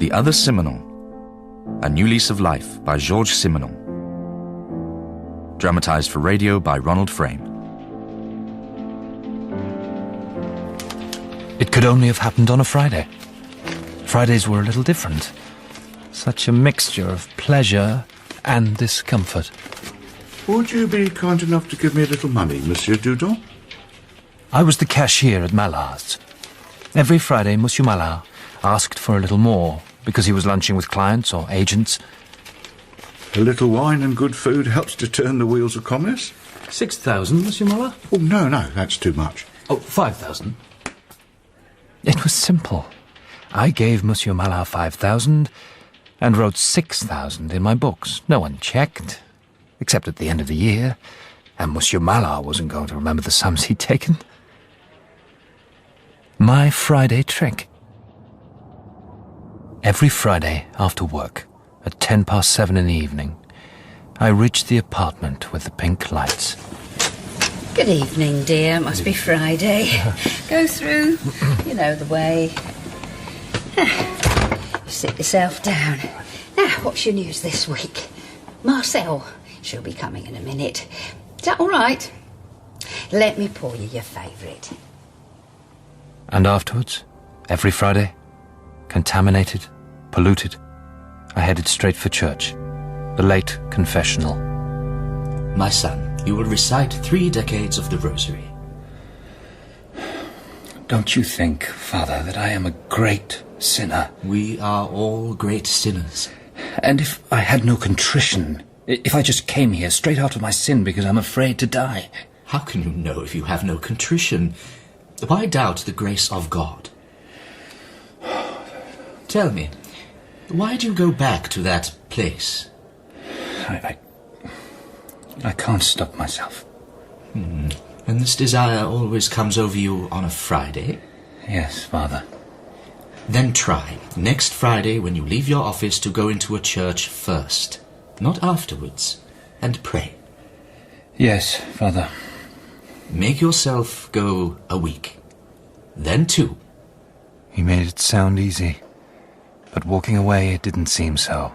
The Other Simenon, A New Lease of Life by Georges Simenon. Dramatized for radio by Ronald Frame. It could only have happened on a Friday. Fridays were a little different. Such a mixture of pleasure and discomfort. Would you be kind enough to give me a little money, Monsieur Dudon? I was the cashier at Mallard's. Every Friday, Monsieur Mallard asked for a little more because he was lunching with clients or agents. A little wine and good food helps to turn the wheels of commerce. 6,000, Monsieur Mallard? Oh, no, that's too much. Oh, 5,000. It was simple. I gave Monsieur Mallard 5,000 and wrote 6,000 in my books. No one checked, except at the end of the year, and Monsieur Mallard wasn't going to remember the sums he'd taken. My Friday trick. Every Friday after work, at 7:10 in the evening, I reached the apartment with the pink lights. Good evening, dear. Must be Friday. Go through. You know the way. Sit yourself down. Now, what's your news this week? Marcel. She'll be coming in a minute. Is that all right? Let me pour you your favourite. And afterwards, every Friday, contaminated, polluted, I headed straight for church, the late confessional. My son, you will recite 3 decades of the Rosary. Don't you think, Father, that I am a great sinner? We are all great sinners. And if I had no contrition, if I just came here straight out of my sin because I'm afraid to die? How can you know if you have no contrition? Why doubt the grace of God? Tell me, why do you go back to that place? I can't stop myself. And this desire always comes over you on a Friday? Yes, Father. Then try, next Friday when you leave your office, to go into a church first, not afterwards, and pray. Yes, Father. Make yourself go a week, then 2. He made it sound easy, but walking away it didn't seem so.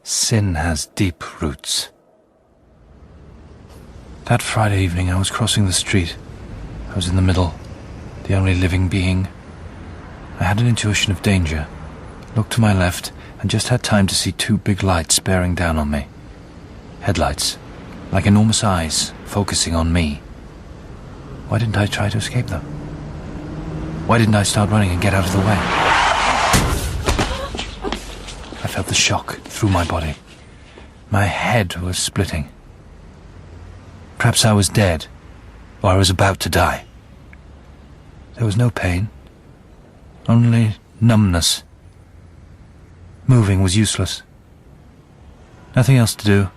Sin has deep roots. That Friday evening I was crossing the street. I was in the middle, the only living being. I had an intuition of danger, looked to my left, and just had time to see 2 big lights bearing down on me. Headlights, like enormous eyes, focusing on me. Why didn't I try to escape them? Why didn't I start running and get out of the way? I felt the shock through my body. My head was splitting. Perhaps I was dead, or I was about to die. There was no pain, only numbness. Moving was useless. Nothing else to do.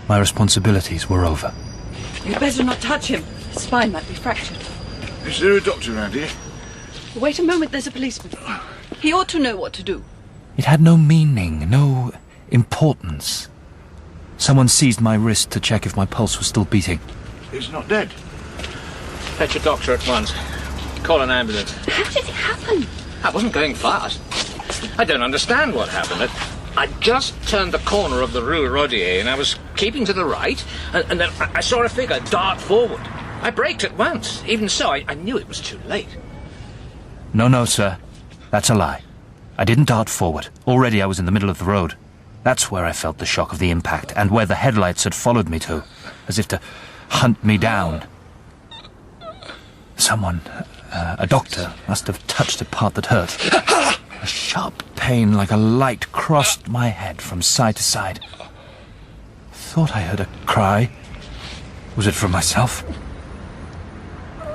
My responsibilities were over. You'd better not touch him. His spine might be fractured. Is there a doctor around here? Wait a moment, there's a policeman. He ought to know what to do. It had no meaning, no importance. Someone seized my wrist to check if my pulse was still beating. He's not dead. Fetch a doctor at once. Call an ambulance. How did it happen? I wasn't going fast. I don't understand what happened. I just turned the corner of the Rue Rodier and I was keeping to the right, and then I saw a figure dart forward. I braked at once. Even so, I knew it was too late. No, sir. That's a lie. I didn't dart forward. Already I was in the middle of the road. That's where I felt the shock of the impact, and where the headlights had followed me to, as if to hunt me down. Someone, a doctor, must have touched a part that hurt. A sharp pain like a light crossed my head from side to side. Thought I heard a cry. Was it from myself?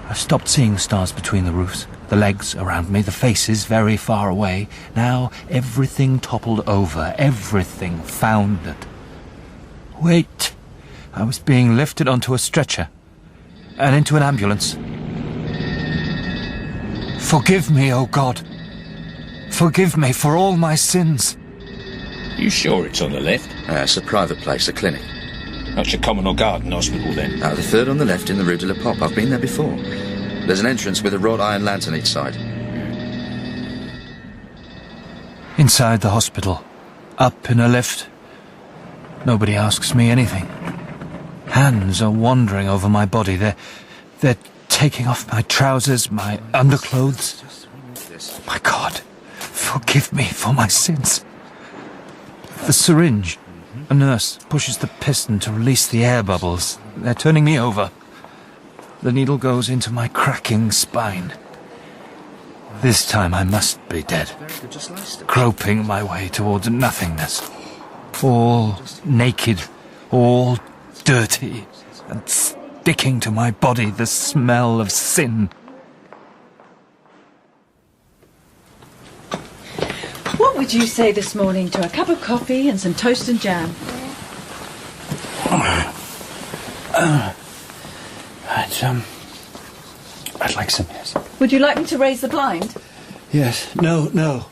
I stopped seeing the stars between the roofs, the legs around me, the faces very far away. Now everything toppled over, everything foundered. Wait! I was being lifted onto a stretcher and into an ambulance. Forgive me, O God. Forgive me for all my sins. You sure it's on the left? It's a private place, a clinic. That's a common or garden hospital, then. The third on the left in the Rue de la Poppe. I've been there before. There's an entrance with a wrought iron lantern each side. Inside the hospital, up in a lift. Nobody asks me anything. Hands are wandering over my body. They're taking off my trousers, my underclothes. My God, forgive me for my sins. The syringe. A nurse pushes the piston to release the air bubbles. They're turning me over. The needle goes into my cracking spine. This time I must be dead. Groping my way towards nothingness. All naked, all dirty, and sticking to my body the smell of sin. What would you say this morning to a cup of coffee and some toast and jam? I'd like some, yes. Would you like me to raise the blind? Yes. No.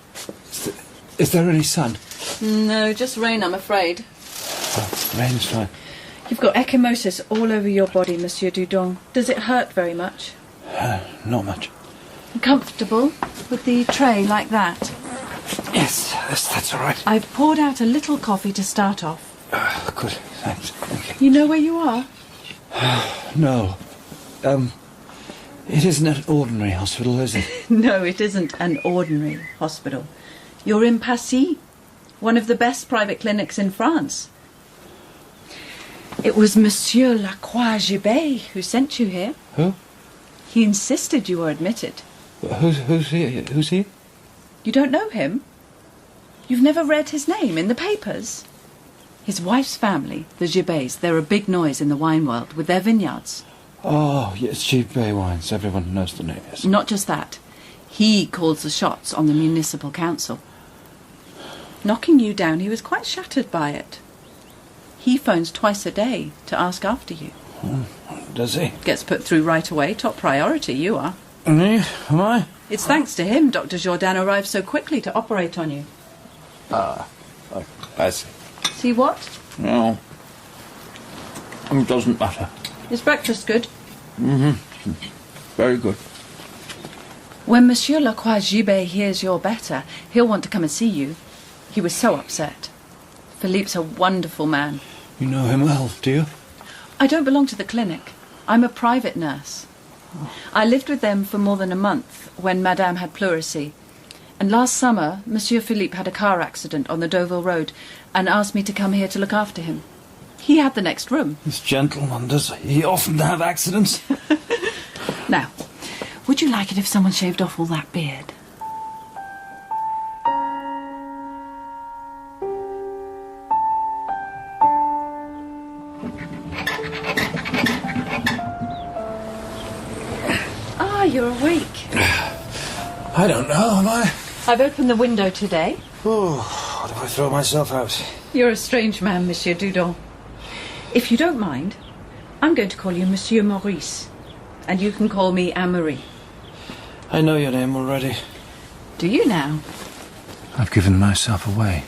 Is there any sun? No, just rain, I'm afraid. Oh, rain's fine. You've got ecchymosis all over your body, Monsieur Dudon. Does it hurt very much? Not much. Comfortable with the tray like that? Yes, that's all right. I've poured out a little coffee to start off. Good, thanks. Okay. You know where you are? No. It isn't an ordinary hospital, is it? No, it isn't an ordinary hospital. You're in Passy, one of the best private clinics in France. It was Monsieur Lacroix-Gibet who sent you here. Who? He insisted you were admitted. Who's he? Who's he? You don't know him? You've never read his name in the papers? His wife's family, the Gibets, they're a big noise in the wine world with their vineyards. Oh, yes, Gibet wines. Everyone knows the name, yes. Not just that. He calls the shots on the municipal council. Knocking you down, he was quite shattered by it. He phones twice a day to ask after you. Does he? Gets put through right away. Top priority, you are. Me? Am I? It's thanks to him Dr. Jourdain arrived so quickly to operate on you. I see. See what? No. It doesn't matter. Is breakfast good? Mm-hmm. Very good. When Monsieur Lacroix-Gibet hears you're better, he'll want to come and see you. He was so upset. Philippe's a wonderful man. You know him well, do you? I don't belong to the clinic. I'm a private nurse. I lived with them for more than a month when Madame had pleurisy. And last summer, Monsieur Philippe had a car accident on the Deauville Road and asked me to come here to look after him. He had the next room. This gentleman, does he often have accidents? Now, would you like it if someone shaved off all that beard? Ah, you're awake. I don't know, am I? I've opened the window today. Oh, what if I throw myself out? You're a strange man, Monsieur Dudon. If you don't mind, I'm going to call you Monsieur Maurice, and you can call me Amarie. I know your name already. Do you now? I've given myself away.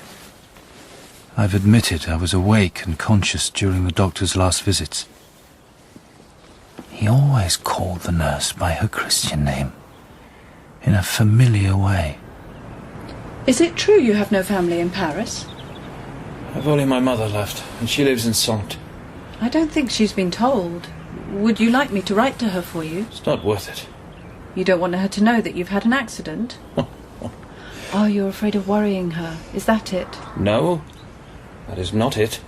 I've admitted I was awake and conscious during the doctor's last visits. He always called the nurse by her Christian name, in a familiar way. Is it true you have no family in Paris? I've only my mother left, and she lives in Saintes. I don't think she's been told. Would you like me to write to her for you? It's not worth it. You don't want her to know that you've had an accident? Oh, you're afraid of worrying her. Is that it? No, that is not it.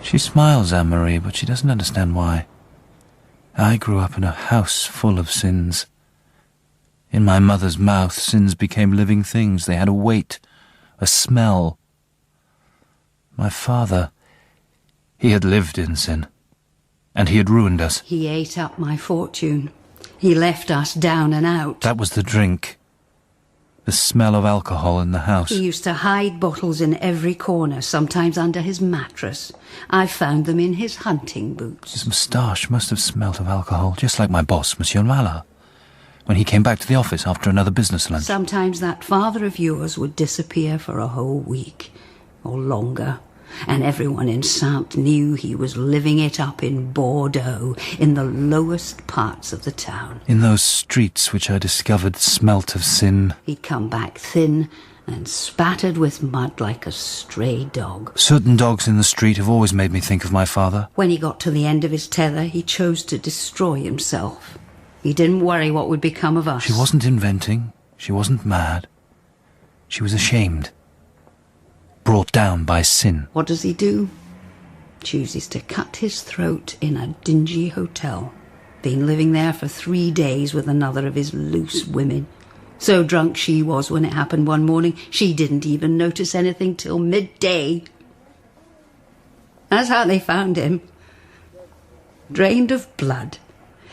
She smiles, Amarie, but she doesn't understand why. I grew up in a house full of sins. In my mother's mouth, sins became living things. They had a weight, a smell. My father, he had lived in sin, and he had ruined us. He ate up my fortune. He left us down and out. That was the drink. The smell of alcohol in the house. He used to hide bottles in every corner, sometimes under his mattress. I found them in his hunting boots. His moustache must have smelt of alcohol, just like my boss, Monsieur Malard, when he came back to the office after another business lunch. Sometimes that father of yours would disappear for a whole week, or longer, and everyone in Saintes knew he was living it up in Bordeaux, in the lowest parts of the town. In those streets which I discovered smelt of sin. He'd come back thin and spattered with mud like a stray dog. Certain dogs in the street have always made me think of my father. When he got to the end of his tether, he chose to destroy himself. He didn't worry what would become of us. She wasn't inventing. She wasn't mad. She was ashamed. Brought down by sin. What does he do? Chooses to cut his throat in a dingy hotel. Been living there for 3 days with another of his loose women. So drunk she was when it happened one morning, she didn't even notice anything till midday. That's how they found him. Drained of blood,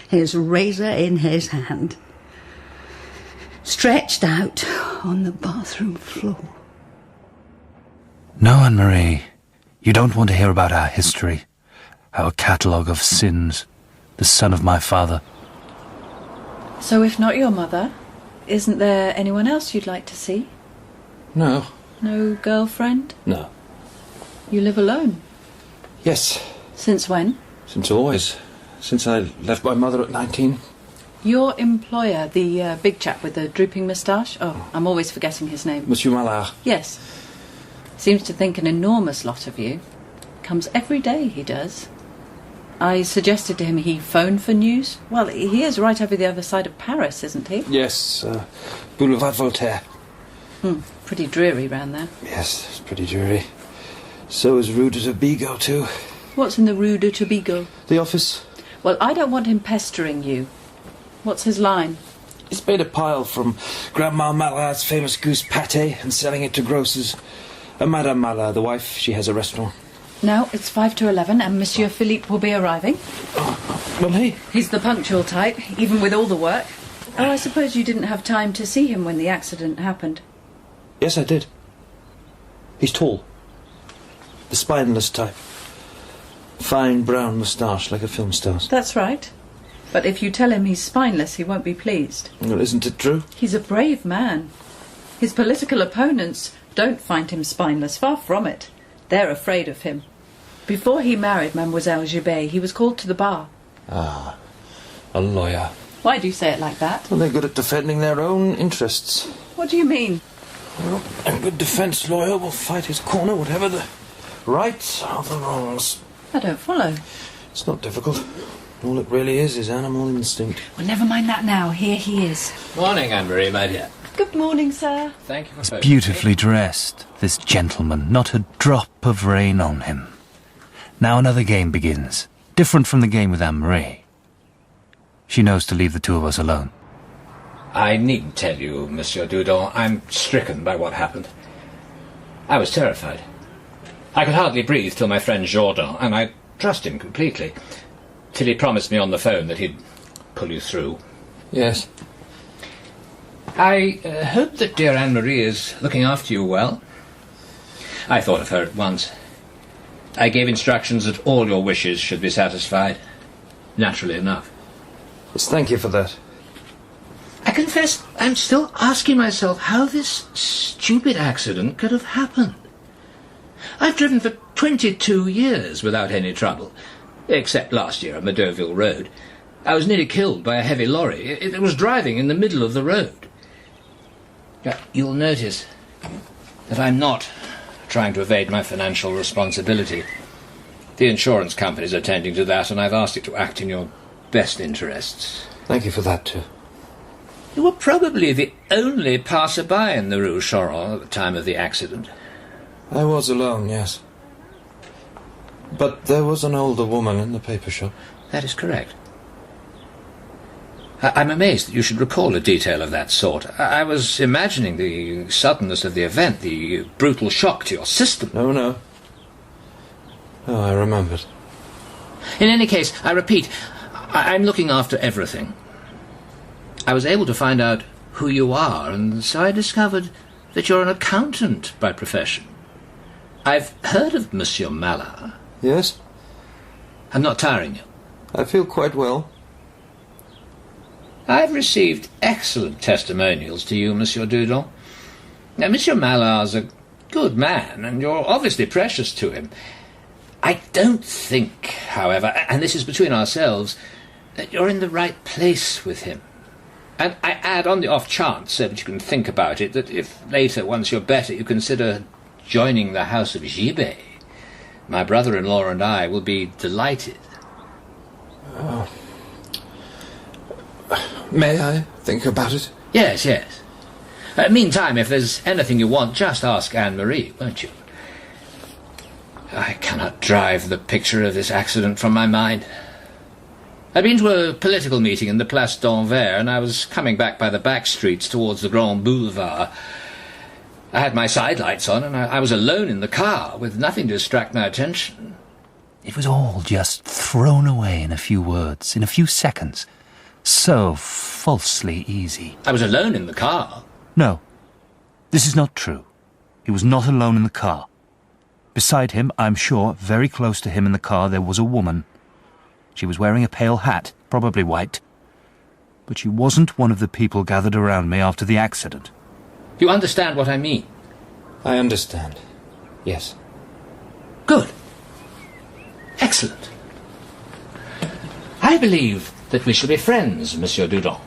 his razor in his hand, stretched out on the bathroom floor. No, Anne-Marie, you don't want to hear about our history, our catalogue of sins, the son of my father. So if not your mother, isn't there anyone else you'd like to see? No. No girlfriend? No. You live alone? Yes. Since when? Since always. Since I left my mother at 19. Your employer, the big chap with the drooping moustache? Oh, I'm always forgetting his name. Monsieur Mallard. Yes. Seems to think an enormous lot of you. Comes every day, he does. I suggested to him he phone for news. Well, he is right over the other side of Paris, isn't he? Yes, Boulevard Voltaire. Pretty dreary round there. Yes, it's pretty dreary. So is Rue de Tobigo, too. What's in the Rue de Tobigo? The office. Well, I don't want him pestering you. What's his line? He's made a pile from Grandma Mallard's famous goose pâté and selling it to grocers. And Madame Mallard, the wife, she has a restaurant. Now, it's 5 to 11 and Monsieur Philippe will be arriving. Will he? He's the punctual type, even with all the work. Oh, I suppose you didn't have time to see him when the accident happened. Yes, I did. He's tall. The spineless type. Fine brown moustache like a film star's. That's right. But if you tell him he's spineless, he won't be pleased. Well, isn't it true? He's a brave man. His political opponents don't find him spineless, far from it. They're afraid of him. Before he married Mademoiselle Gibet, he was called to the bar. Ah, a lawyer. Why do you say it like that? Well, they're good at defending their own interests. What do you mean? Well, a good defence lawyer will fight his corner, whatever the rights or the wrongs. I don't follow. It's not difficult. All it really is animal instinct. Well, never mind that now. Here he is. Morning, Anne-Marie, my dear. Good morning, sir. Thank you for He's phoning. beautifully dressed, this gentleman, not a drop of rain on him. Now another game begins, different from the game with Anne-Marie. She knows to leave the two of us alone. I needn't tell you, Monsieur Dudon, I'm stricken by what happened. I was terrified. I could hardly breathe till my friend Jourdan, and I trust him completely, till he promised me on the phone that he'd pull you through. Yes. I hope that dear Anne-Marie is looking after you well. I thought of her at once. I gave instructions that all your wishes should be satisfied. Naturally enough. Yes, thank you for that. I confess I'm still asking myself how this stupid accident could have happened. I've driven for 22 years without any trouble, except last year on the Deauville Road. I was nearly killed by a heavy lorry. It was driving in the middle of the road. You'll notice that I'm not trying to evade my financial responsibility. The insurance company's attending to that, and I've asked it to act in your best interests. Thank you for that, too. You were probably the only passerby in the Rue Choron at the time of the accident. I was alone, yes. But there was an older woman in the paper shop. That is correct. I'm amazed that you should recall a detail of that sort. I was imagining the suddenness of the event, the brutal shock to your system. No. Oh, I remembered. In any case, I repeat, I'm looking after everything. I was able to find out who you are, and so I discovered that you're an accountant by profession. I've heard of Monsieur Mallard. Yes? I'm not tiring you. I feel quite well. I've received excellent testimonials to you, Monsieur Dudon. Now, Monsieur Mallard's a good man, and you're obviously precious to him. I don't think, however, and this is between ourselves, that you're in the right place with him. And I add on the off chance, so that you can think about it, that if later, once you're better, you consider joining the house of Gibet, my brother-in-law and I will be delighted. Oh. May I think about it? Yes, yes. Meantime, if there's anything you want, just ask Anne-Marie, won't you? I cannot drive the picture of this accident from my mind. I'd been to a political meeting in the Place d'Anvers, and I was coming back by the back streets towards the Grand Boulevard. I had my sidelights on, and I was alone in the car, with nothing to distract my attention. It was all just thrown away in a few words, in a few seconds. So falsely easy. I was alone in the car. No, this is not true. He was not alone in the car. Beside him, I'm sure, very close to him in the car, there was a woman. She was wearing a pale hat, probably white. But she wasn't one of the people gathered around me after the accident. You understand what I mean? I understand. Yes. Good. Excellent. I believe that we shall be friends, Monsieur Dudon.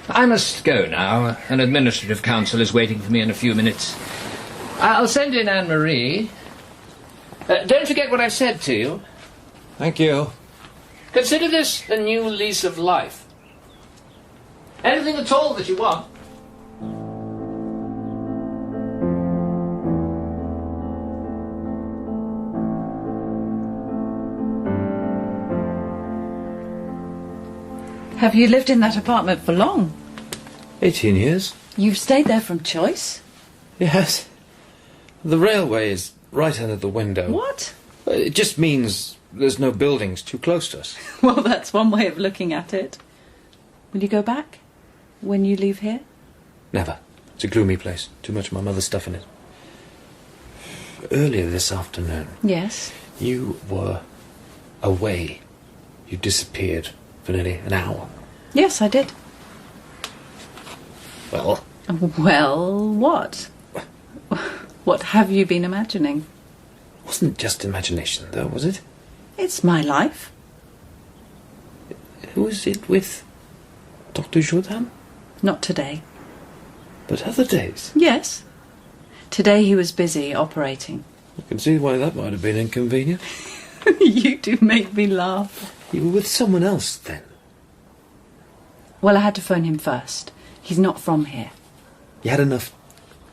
I must go now. An administrative council is waiting for me in a few minutes. I'll send in Anne-Marie. Don't forget what I've said to you. Thank you. Consider this the new lease of life. Anything at all that you want. Have you lived in that apartment for long? 18 years. You've stayed there from choice? Yes. The railway is right under the window. What? It just means there's no buildings too close to us. Well, that's one way of looking at it. Will you go back when you leave here? Never. It's a gloomy place. Too much of my mother's stuff in it. Earlier this afternoon, Yes. you were away. You disappeared for nearly an hour. Yes, I did. Well, Well, what? What have you been imagining? it wasn't just imagination, though, was it? It's my life. Who was it with? Dr. Jourdan? Not today. But other days? Yes. Today he was busy operating. I can see why that might have been inconvenient. You do make me laugh. You were with someone else, then? Well, I had to phone him first. He's not from here. You had enough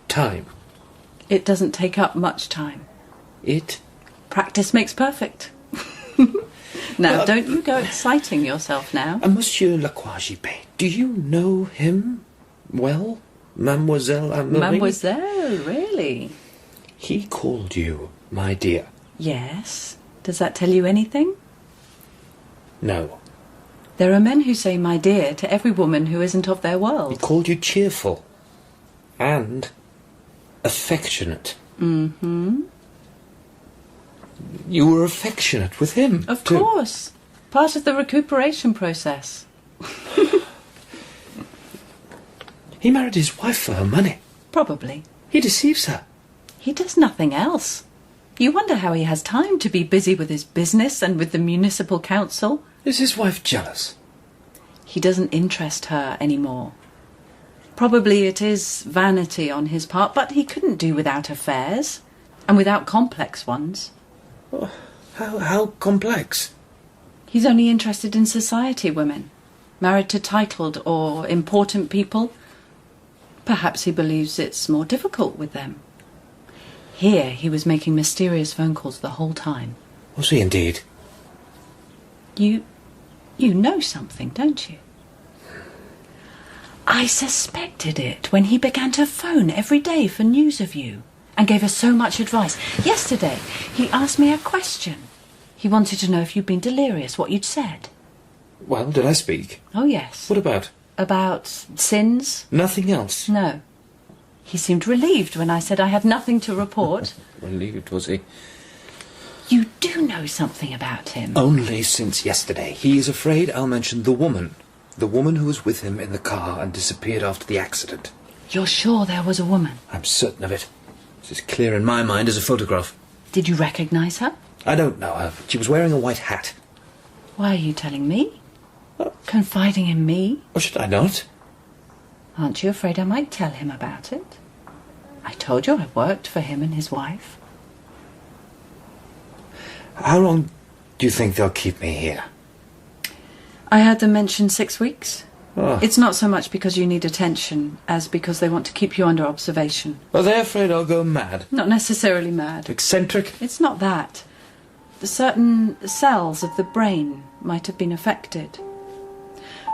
time? It doesn't take up much time. It? Practice makes perfect. Now, don't you go exciting yourself now. Monsieur Lacroix-Gibet, do you know him well? Mademoiselle Amarie? Mademoiselle, really? He called you my dear. Yes. Does that tell you anything? No. There are men who say my dear to every woman who isn't of their He world. called you cheerful. And affectionate. Mm-hmm. You were affectionate with him, Of too. course. Part of the recuperation process. He married his wife for her money. Probably. He deceives her. He does nothing else. You wonder how he has time to be busy with his business and with the municipal council. Is his wife jealous? He doesn't interest her anymore. Probably it is vanity on his part, but he couldn't do without affairs, and without complex ones. Oh, how complex? He's only interested in society women, married to titled or important people. Perhaps he believes it's more difficult with them. Here he was making mysterious phone calls the whole time. Was he indeed? You know something, don't you? I suspected it when he began to phone every day for news of you and gave us so much advice. Yesterday, he asked me a question. He wanted to know if you'd been delirious, what you'd said. Well, did I speak? Oh, yes. What about? About sins? Nothing else? No. He seemed relieved when I said I had nothing to report. Relieved, was he? You do know something about him. Only since yesterday. He is afraid I'll mention the woman. The woman who was with him in the car and disappeared after the accident. You're sure there was a woman? I'm certain of it. It's as clear in my mind as a photograph. Did you recognise her? I don't know her. She was wearing a white hat. Why are you telling me? Confiding in me? Or should I not? Aren't you afraid I might tell him about it? I told you I worked for him and his wife. How long do you think they'll keep me here? I heard them mention 6 weeks. Oh. It's not so much because you need attention as because they want to keep you under observation. Are they afraid I'll go mad? Not necessarily mad. Eccentric? It's not that. The certain cells of the brain might have been affected.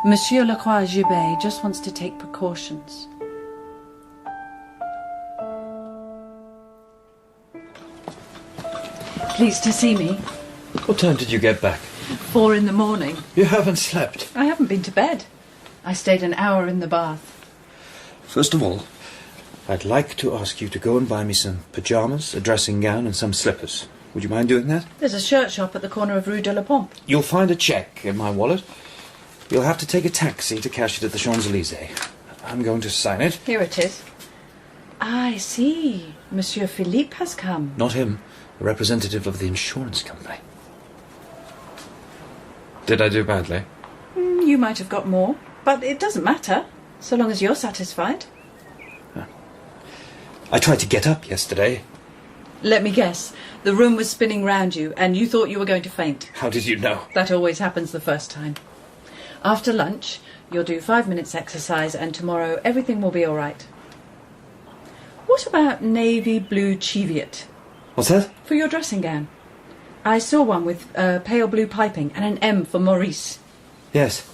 Monsieur Lacroix-Gibet just wants to take precautions. Pleased to see me. What time did you get back? 4 in the morning. You haven't slept. I haven't been to bed. I stayed an hour in the bath. First of all, I'd like to ask you to go and buy me some pyjamas, a dressing gown and some slippers. Would you mind doing that? There's a shirt shop at the corner of Rue de la Pompe. You'll find a cheque in my wallet. You'll have to take a taxi to cash it at the Champs-Élysées. I'm going to sign it. Here it is. I see. Monsieur Philippe has come. Not him. A representative of the insurance company. Did I do badly? You might have got more, but it doesn't matter, so long as you're satisfied. I tried to get up yesterday. Let me guess. The room was spinning round you, and you thought you were going to faint. How did you know? That always happens the first time. After lunch, you'll do 5 minutes exercise, and tomorrow everything will be all right. What about navy blue cheviot? What's that? For your dressing gown. I saw one with pale blue piping and an M for Maurice. Yes.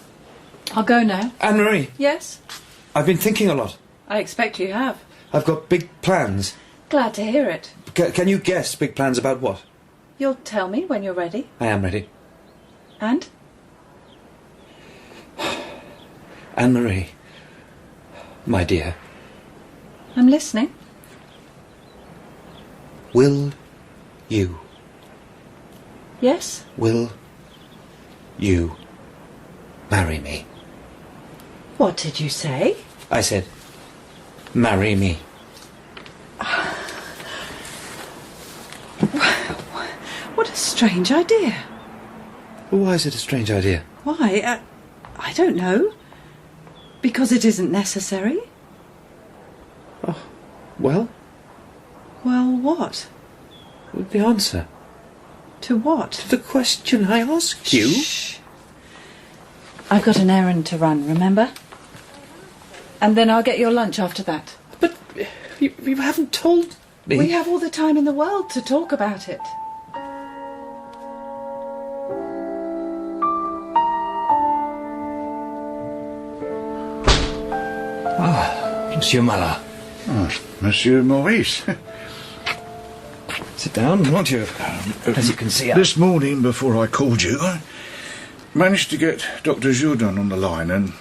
I'll go now. Anne-Marie, Yes? I've been thinking a lot. I expect you have. I've got big plans. Glad to hear it. Can you guess big plans about what? You'll tell me when you're ready. I am ready. And? Anne-Marie, my dear, I'm listening. will you Yes? Will you marry me? What did you say? I said, marry me. What a strange idea. Why is it a strange idea? Why? I don't know. Because it isn't necessary. Well, Well, what? the answer To what? to the question I asked you. Shh. I've got an errand to run, remember? And then I'll get your lunch after that. But you haven't told me. We have all the time in the world to talk about it. Monsieur Mallard. Oh, Monsieur Maurice. Sit down, won't you? As you can see, This morning, before I called you, I managed to get Dr. Jourdan on the line, and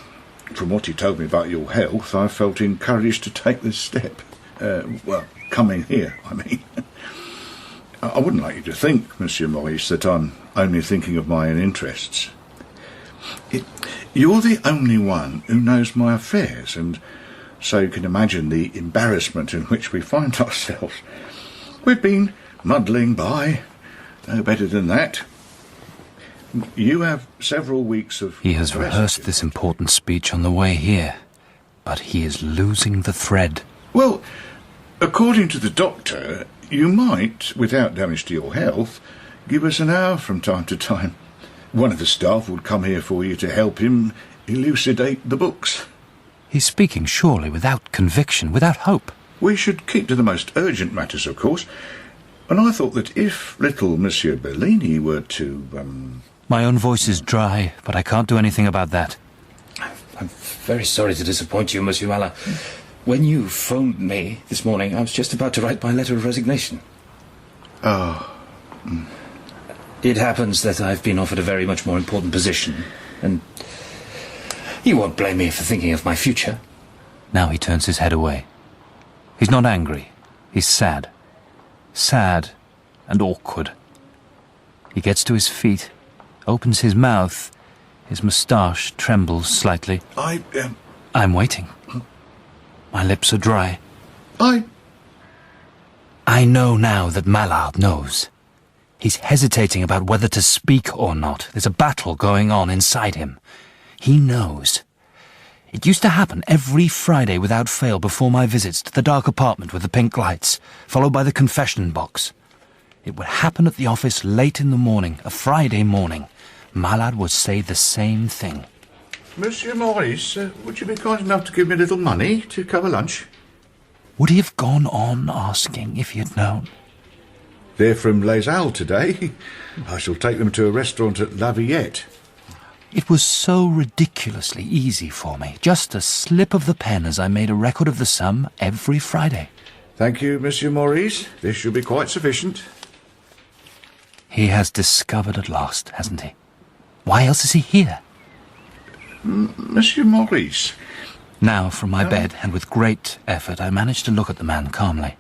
from what he told me about your health, I felt encouraged to take this step. Well, coming here, I mean. I wouldn't like you to think, Monsieur Maurice, that I'm only thinking of my own interests. You're the only one who knows my affairs, and so you can imagine the embarrassment in which we find ourselves. We've been muddling by, no better than that. You have several weeks of... he has rehearsed this important speech on the way here, but he is losing the thread. Well, according to the doctor, you might, without damage to your health, give us an hour from time to time. One of the staff would come here for you to help him elucidate the books. He's speaking surely without conviction, without hope. We should keep to the most urgent matters, of course. And I thought that if little Monsieur Bellini were to, My own voice is dry, but I can't do anything about that. I'm very sorry to disappoint you, Monsieur Mallard. When you phoned me this morning, I was just about to write my letter of resignation. It happens that I've been offered a very much more important position, and you won't blame me for thinking of my future. Now he turns his head away. He's not angry. He's sad. Sad and awkward. He gets to his feet, opens his mouth. His moustache trembles slightly. I'm waiting. My lips are dry. I know now that Mallard knows. He's hesitating about whether to speak or not. There's a battle going on inside him. He knows. It used to happen every Friday without fail before my visits to the dark apartment with the pink lights, followed by the confession box. It would happen at the office late in the morning, a Friday morning. My lad would say the same thing. Monsieur Maurice, would you be kind enough to give me a little money to cover lunch? Would he have gone on asking if he had known? They're from Les Halles today. I shall take them to a restaurant at La Villette. It was so ridiculously easy for me. Just a slip of the pen as I made a record of the sum every Friday. Thank you, Monsieur Maurice. This should be quite sufficient. He has discovered at last, hasn't he? Why else is he here? Monsieur Maurice. Now, from my bed, and with great effort, I managed to look at the man calmly.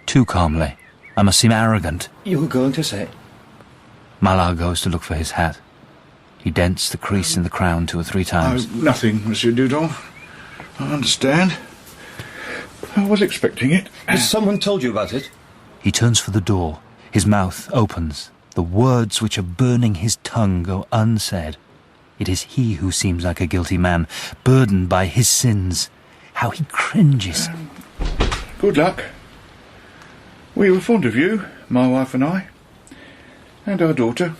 Too calmly. I must seem arrogant. You were going to say? Mallard goes to look for his hat. He dents the crease in the crown 2 or 3 times. Oh, nothing, Monsieur Dudon. I understand. I was expecting it. Has someone told you about it? He turns for the door. His mouth opens. The words which are burning his tongue go unsaid. It is he who seems like a guilty man, burdened by his sins. How he cringes. Good luck. We were fond of you, my wife and I, and our daughter.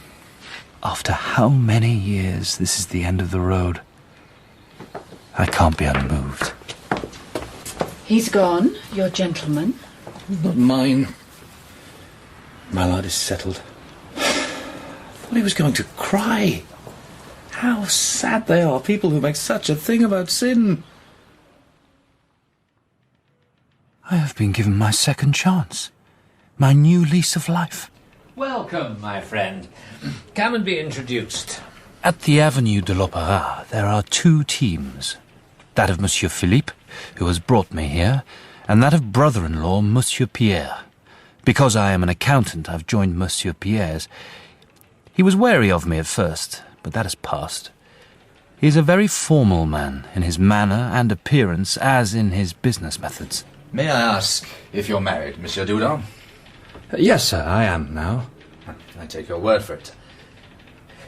After how many years, this is the end of the road. I can't be unmoved. He's gone, your gentleman. Not mine. Mallard is settled. Thought he was going to cry. How sad they are, people who make such a thing about sin. I have been given my second chance. My new lease of life. Welcome, my friend. Come and be introduced. At the Avenue de l'Opéra, there are 2 teams. That of Monsieur Philippe, who has brought me here, and that of brother-in-law, Monsieur Pierre. Because I am an accountant, I've joined Monsieur Pierre's. He was wary of me at first, but that has passed. He is a very formal man in his manner and appearance, as in his business methods. May I ask if you're married, Monsieur Dudon? Yes, sir, I am now. I take your word for it.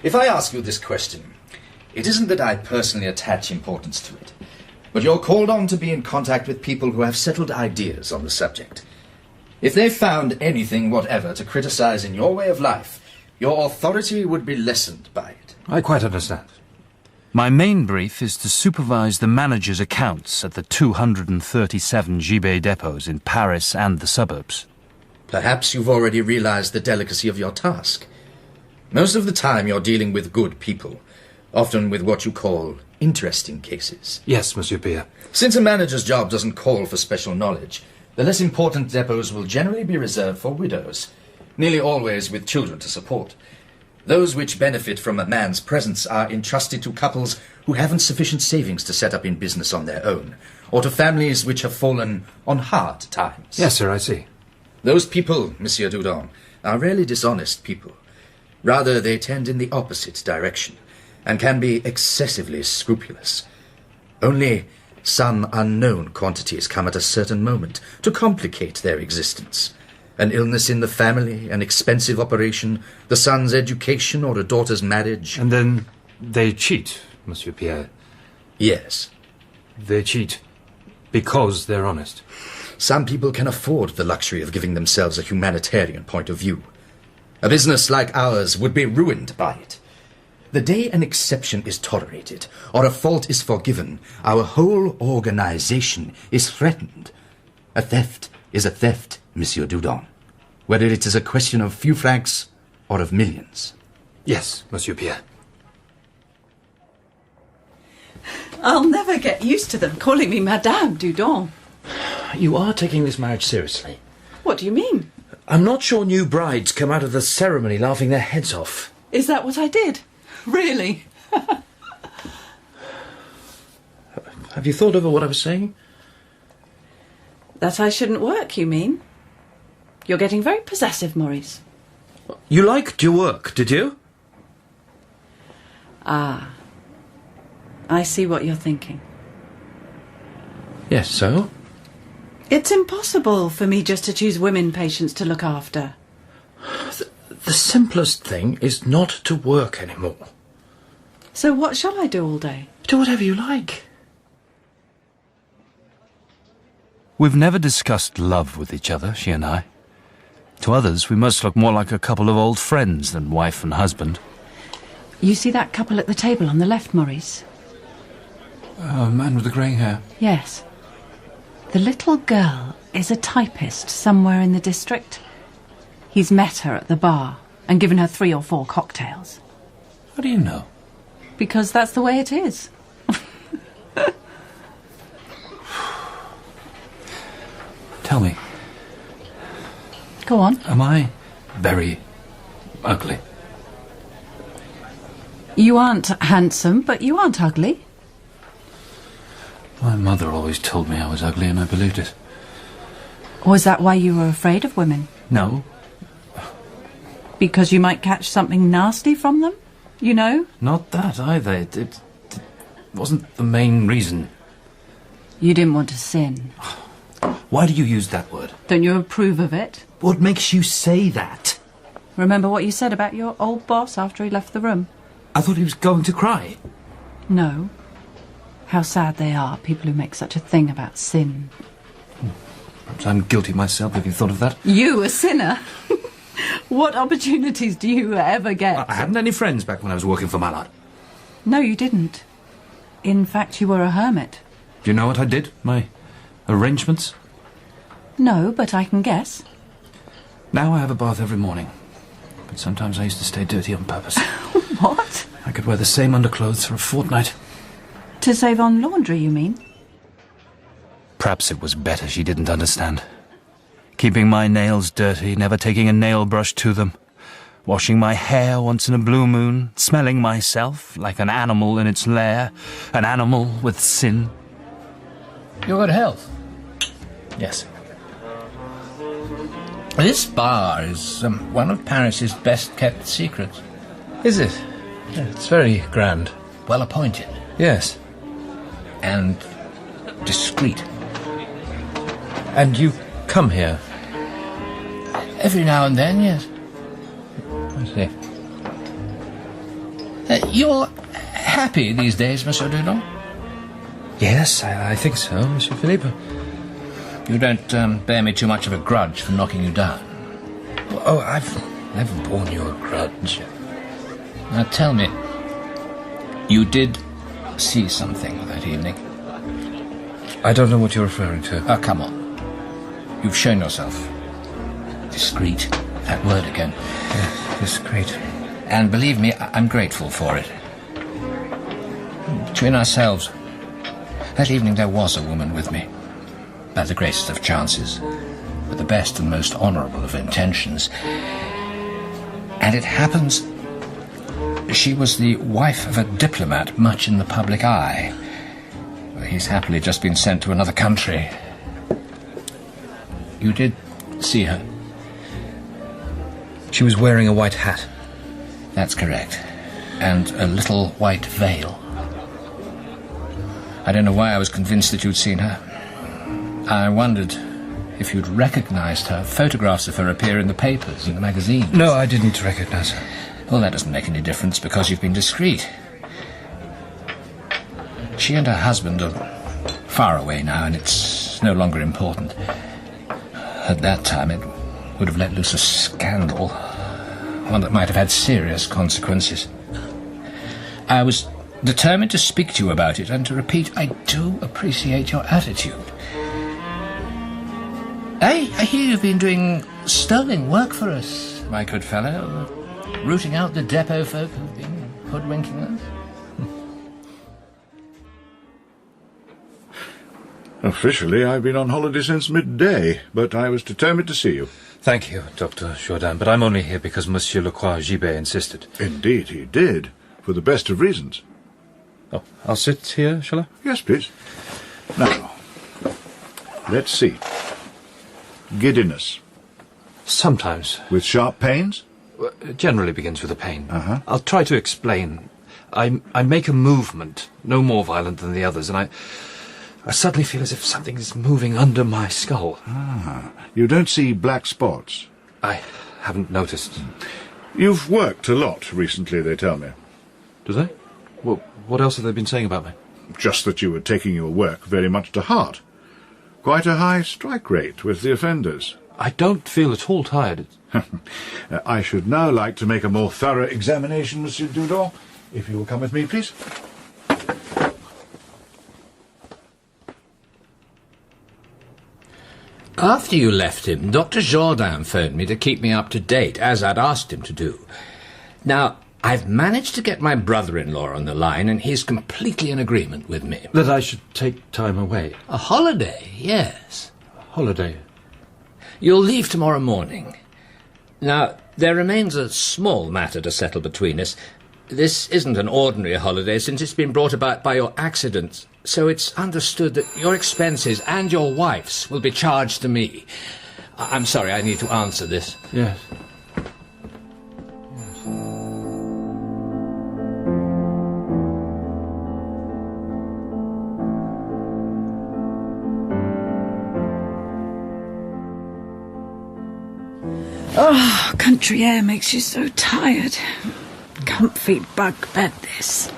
If I ask you this question, it isn't that I personally attach importance to it, but you're called on to be in contact with people who have settled ideas on the subject. If they found anything whatever to criticize in your way of life, your authority would be lessened by it. I quite understand. My main brief is to supervise the manager's accounts at the 237 Gibet depots in Paris and the suburbs. Perhaps you've already realized the delicacy of your task. Most of the time you're dealing with good people, often with what you call interesting cases. Yes, Monsieur Pierre. Since a manager's job doesn't call for special knowledge, the less important depots will generally be reserved for widows, nearly always with children to support. Those which benefit from a man's presence are entrusted to couples who haven't sufficient savings to set up in business on their own, or to families which have fallen on hard times. Yes, sir, I see. Those people, Monsieur Dudon, are rarely dishonest people. Rather, they tend in the opposite direction, and can be excessively scrupulous. Only some unknown quantities come at a certain moment to complicate their existence. An illness in the family, an expensive operation, the son's education or a daughter's marriage. And then they cheat, Monsieur Pierre. Yes. They cheat because they're honest. Some people can afford the luxury of giving themselves a humanitarian point of view. A business like ours would be ruined by it. The day an exception is tolerated, or a fault is forgiven, our whole organization is threatened. A theft is a theft, Monsieur Dudon, whether it is a question of few francs or of millions. Yes, Monsieur Pierre. I'll never get used to them calling me Madame Dudon. You are taking this marriage seriously. What do you mean? I'm not sure new brides come out of the ceremony laughing their heads off. Is that what I did? Really? Have you thought over what I was saying? That I shouldn't work, you mean? You're getting very possessive, Maurice. You liked your work, did you? Ah. I see what you're thinking. Yes, so? It's impossible for me just to choose women patients to look after. The simplest thing is not to work anymore. So what shall I do all day? Do whatever you like. We've never discussed love with each other, she and I. To others, we must look more like a couple of old friends than wife and husband. You see that couple at the table on the left, Maurice? Man with the grey hair. Yes. The little girl is a typist somewhere in the district. He's met her at the bar and given her 3 or 4 cocktails. How do you know? Because that's the way it is. Tell me. Go on. Am I very ugly? You aren't handsome, but you aren't ugly. My mother always told me I was ugly and I believed it. Was that why you were afraid of women? No. Because you might catch something nasty from them? You know? Not that either. It wasn't the main reason. You didn't want to sin. Why do you use that word? Don't you approve of it? What makes you say that? Remember what you said about your old boss after he left the room? I thought he was going to cry. No. How sad they are, people who make such a thing about sin. Perhaps I'm guilty myself. Have you thought of that? You, a sinner? What opportunities do you ever get? I hadn't any friends back when I was working for Mallard. No, you didn't. In fact, you were a hermit. Do you know what I did? My arrangements? No, but I can guess. Now I have a bath every morning. But sometimes I used to stay dirty on purpose. What? I could wear the same underclothes for a fortnight. To save on laundry, you mean? Perhaps it was better she didn't understand. Keeping my nails dirty, never taking a nail brush to them. Washing my hair once in a blue moon. Smelling myself like an animal in its lair. An animal with sin. Your good health. Yes. This bar is one of Paris's best-kept secrets. Is it? Yeah, it's very grand. Well appointed. Yes. And discreet. And you come here? Every now and then, yes. I see. You're happy these days, Monsieur Dudon? Yes, I think so, Monsieur Philippe. You don't bear me too much of a grudge for knocking you down. Oh, I've never borne you a grudge. Now tell me, you did see something that evening? I don't know what you're referring to. Oh, come on. You've shown yourself discreet. That word again. Yeah, discreet. And believe me, I'm grateful for it. Between ourselves, that evening there was a woman with me. By the greatest of chances, with the best and most honourable of intentions. And it happens she was the wife of a diplomat much in the public eye. He's happily just been sent to another country. You did see her? She was wearing a white hat. That's correct. And a little white veil. I don't know why I was convinced that you'd seen her. I wondered if you'd recognized her. Photographs of her appear in the papers, in the magazines. No, I didn't recognize her. Well, that doesn't make any difference because you've been discreet. She and her husband are far away now, and it's no longer important. At that time, it would have let loose a scandal, one that might have had serious consequences. I was determined to speak to you about it and to repeat, I do appreciate your attitude. I hear you've been doing sterling work for us, my good fellow, rooting out the depot folk who've been hoodwinking us. Officially, I've been on holiday since midday, but I was determined to see you. Thank you, Dr. Jourdain, but I'm only here because Monsieur Lecroix-Gibet insisted. Indeed, he did, for the best of reasons. Oh, I'll sit here, shall I? Yes, please. Now, let's see. Giddiness. Sometimes. With sharp pains? It generally begins with a pain. Uh-huh. I'll try to explain. I make a movement, no more violent than the others, and I suddenly feel as if something is moving under my skull. Ah, you don't see black spots? I haven't noticed. You've worked a lot recently, they tell me. Do they? Well, what else have they been saying about me? Just that you were taking your work very much to heart. Of quite a high strike rate with the offenders. I don't feel at all tired. I should now like to make a more thorough examination, Monsieur Dudon. If you will come with me, please. After you left him, Dr. Jourdain phoned me to keep me up to date, as I'd asked him to do. Now, I've managed to get my brother-in-law on the line, and he's completely in agreement with me. That I should take time away. A holiday, yes. Holiday? You'll leave tomorrow morning. Now, there remains a small matter to settle between us. This isn't an ordinary holiday, since it's been brought about by your accident, so it's understood that your expenses and your wife's will be charged to me. I'm sorry, I need to answer this. Yes. Oh, country air makes you so tired. Comfy bug bed, this.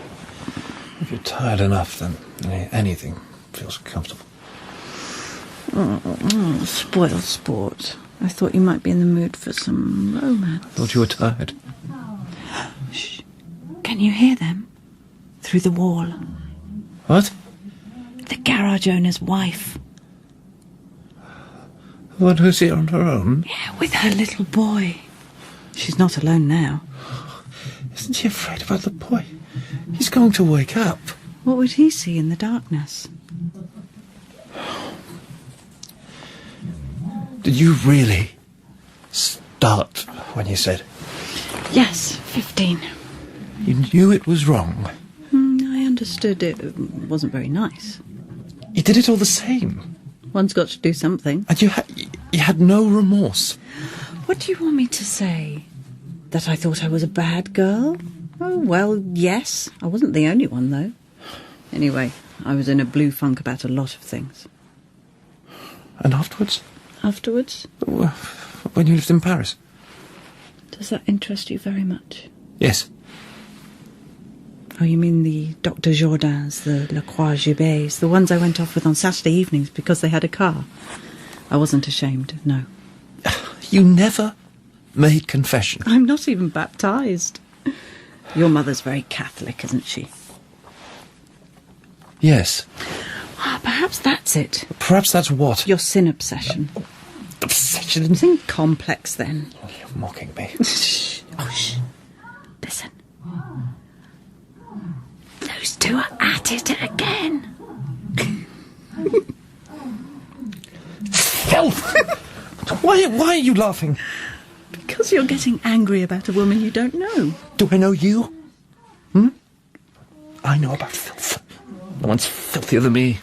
If you're tired enough, then anything feels comfortable. Spoiled sport. I thought you might be in the mood for some romance. Thought you were tired. Shh. Can you hear them? Through the wall. What? The garage owner's wife. The one who's here on her own? Yeah, with her little boy. She's not alone now. Isn't she afraid about the boy? He's going to wake up. What would he see in the darkness? Did you really start when you said? Yes, 15. You knew it was wrong. I understood it wasn't very nice. You did it all the same. One's got to do something. And you had no remorse. What do you want me to say? That I thought I was a bad girl? Oh, well, yes. I wasn't the only one, though. Anyway, I was in a blue funk about a lot of things. And afterwards? Afterwards? When you lived in Paris? Does that interest you very much? Yes. Oh, you mean the Dr. Jourdains, the La Croix-Gibets, the ones I went off with on Saturday evenings because they had a car? I wasn't ashamed, no. You never made confession. I'm not even baptised. Your mother's very Catholic, isn't she? Yes. Perhaps that's it. Perhaps that's what? Your sin obsession. Obsession? Sin complex, then. Oh, you're mocking me. Shh. Oh, shh. Listen. Those two are at it again. Filth! Why are you laughing? Because you're getting angry about a woman you don't know. Do I know you? I know about filth. No one's filthier than me.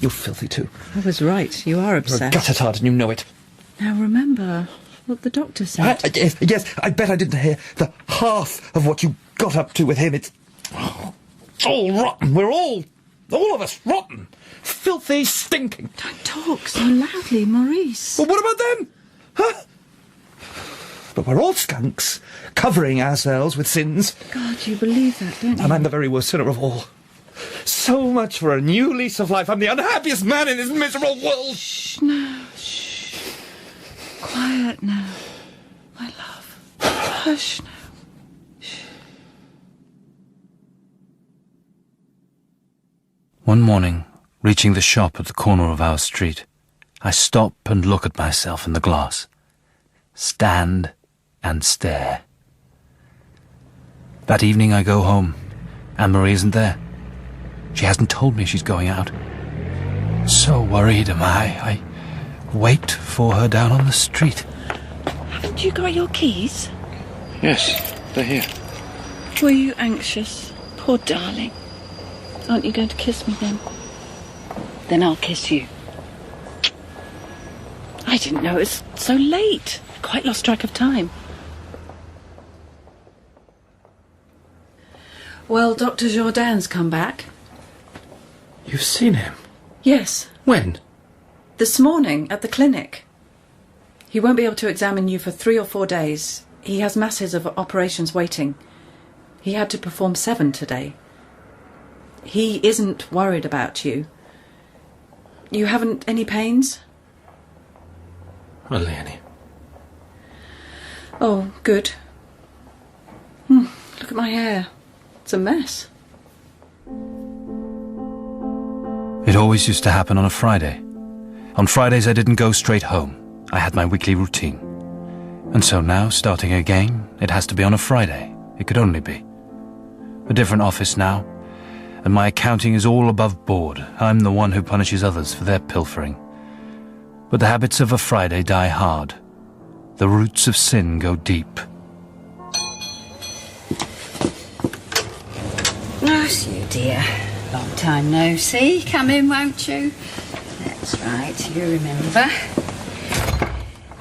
You're filthy too. I was right. You are You're a obsessed. gutter tart and you know it. Now remember what the doctor said. Yes, I bet I didn't hear the half of what you got up to with him. It's all rotten. We're all of us, rotten. Filthy, stinking. Don't talk so loudly, Maurice. Well, what about them? Huh? But we're all skunks, covering ourselves with sins. God, you believe that, don't you? And I'm the very worst sinner of all. So much for a new lease of life. I'm the unhappiest man in this miserable world. Shh, now. Shh. Quiet now, my love. Hush now. Shh. One morning, reaching the shop at the corner of our street, I stop and look at myself in the glass. Stand and stare. That evening I go home. Amarie isn't there. She hasn't told me she's going out. So worried am I. I wait for her down on the street. Haven't you got your keys? Yes, they're here. Were you anxious? Poor darling. Aren't you going to kiss me then? Then I'll kiss you. I didn't know it was so late. Quite lost track of time. Well, Dr. Jourdain's come back. You've seen him? Yes, When? this morning at the clinic. He won't be able to examine you for 3 or 4 days. He has masses of operations waiting. He had to perform 7 today. He isn't worried about you. You haven't any pains? Hardly any. Oh, good. Look at my hair. It's a mess. It always used to happen on a Friday. On Fridays I didn't go straight home. I had my weekly routine. And so now, starting again, it has to be on a Friday. It could only be. A different office now, and my accounting is all above board. I'm the one who punishes others for their pilfering. But the habits of a Friday die hard. The roots of sin go deep. Oh, you dear. Long time no see. Come in, won't you? That's right, you remember.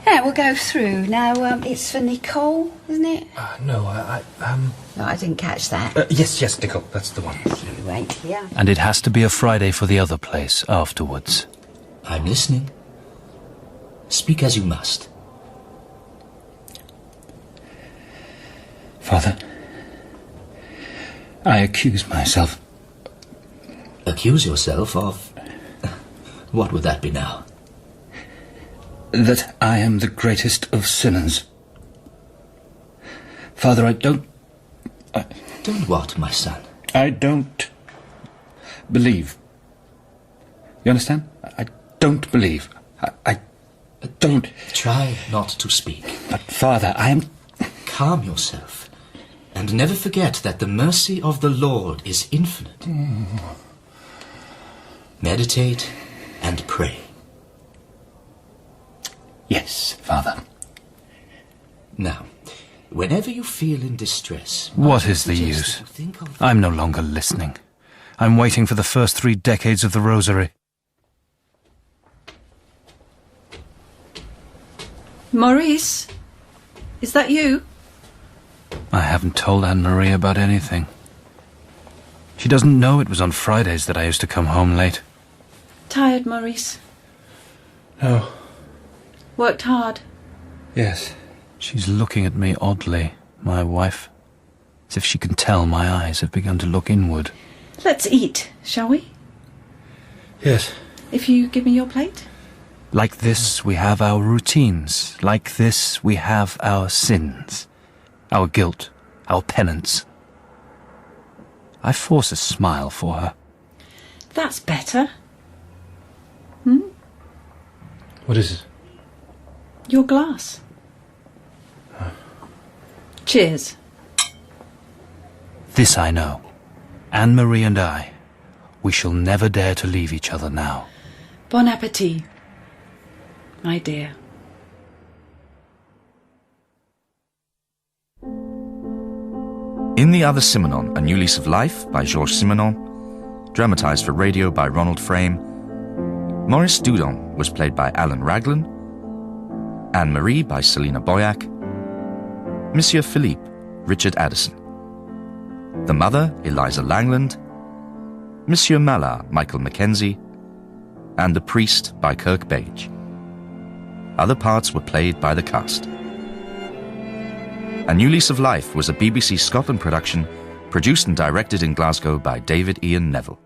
Yeah, we'll go through. Now, it's for Nicole, isn't it? No, No, I didn't catch that. Yes, Nicole, that's the one. You wait here. And it has to be a Friday for the other place afterwards. I'm listening. Speak as you must. Father, I accuse myself. Accuse yourself of... What would that be now? That I am the greatest of sinners. Father, I don't... Don't what, my son? I don't believe. You understand? I don't believe. I don't... Try not to speak. But, Father, I am... Calm yourself. And never forget that the mercy of the Lord is infinite. Meditate and pray. Yes, Father. Now, whenever you feel in distress... What is the use? I'm no longer listening. I'm waiting for the first 3 decades of the Rosary. Maurice? Is that you? I haven't told Anne-Marie about anything. She doesn't know it was on Fridays that I used to come home late. Tired, Maurice? No. Worked hard? Yes. She's looking at me oddly, my wife, as if she can tell my eyes have begun to look inward. Let's eat, shall we? Yes. If you give me your plate? Like this, we have our routines. Like this, we have our sins. Our guilt, our penance. I force a smile for her. That's better. What is it? Your glass. Cheers. This I know. Anne-Marie and I, we shall never dare to leave each other now. Bon appetit, my dear. In The Other Simenon, A New Lease of Life by Georges Simenon, dramatised for radio by Ronald Frame, Maurice Dudon was played by Alan Raglan, Anne-Marie by Selina Boyack, Monsieur Philippe, Richard Addison, the mother, Eliza Langland, Monsieur Mallard, Michael Mackenzie, and the priest by Kirk Bage. Other parts were played by the cast. A New Lease of Life was a BBC Scotland production, produced and directed in Glasgow by David Ian Neville.